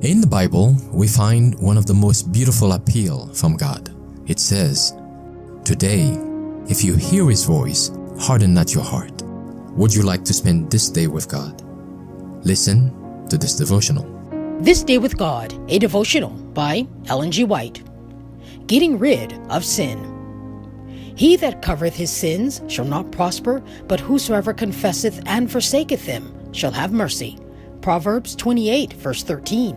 In the Bible, we find one of the most beautiful appeal from God. It says, "Today, if you hear His voice, harden not your heart." Would you like to spend this day with God? Listen to this devotional. This Day with God, a devotional by Ellen G. White. Getting rid of sin. He that covereth his sins shall not prosper, but whosoever confesseth and forsaketh them shall have mercy. Proverbs 28, verse 13.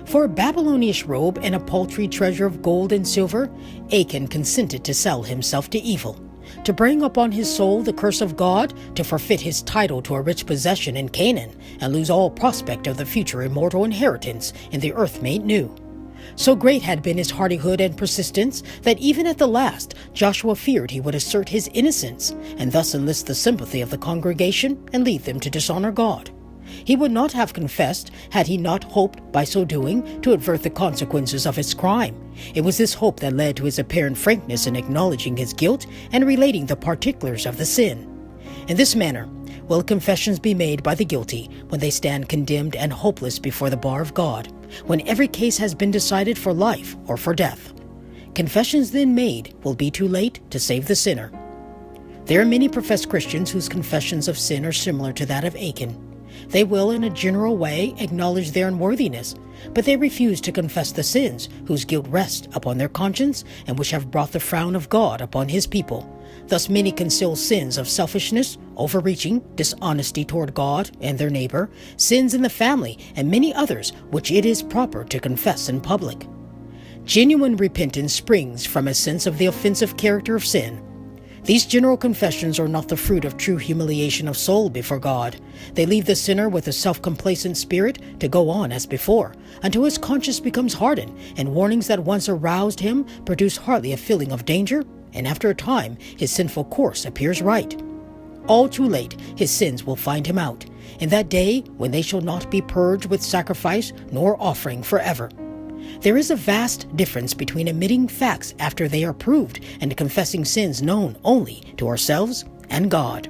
For a Babylonish robe and a paltry treasure of gold and silver, Achan consented to sell himself to evil, to bring upon his soul the curse of God, to forfeit his title to a rich possession in Canaan, and lose all prospect of the future immortal inheritance in the earth made new. So great had been his hardihood and persistence that even at the last Joshua feared he would assert his innocence, and thus enlist the sympathy of the congregation and lead them to dishonor God. He would not have confessed had he not hoped by so doing to avert the consequences of his crime. It was this hope that led to his apparent frankness in acknowledging his guilt and relating the particulars of the sin. In this manner will confessions be made by the guilty when they stand condemned and hopeless before the bar of God, when every case has been decided for life or for death. Confessions then made will be too late to save the sinner. There are many professed Christians whose confessions of sin are similar to that of Achan. They will, in a general way, acknowledge their unworthiness, but they refuse to confess the sins whose guilt rests upon their conscience and which have brought the frown of God upon His people. Thus many conceal sins of selfishness, overreaching, dishonesty toward God and their neighbor, sins in the family, and many others which it is proper to confess in public. Genuine repentance springs from a sense of the offensive character of sin. These general confessions are not the fruit of true humiliation of soul before God. They leave the sinner with a self-complacent spirit to go on as before, until his conscience becomes hardened, and warnings that once aroused him produce hardly a feeling of danger, and after a time his sinful course appears right. All too late his sins will find him out, in that day when they shall not be purged with sacrifice nor offering forever. There is a vast difference between admitting facts after they are proved and confessing sins known only to ourselves and God.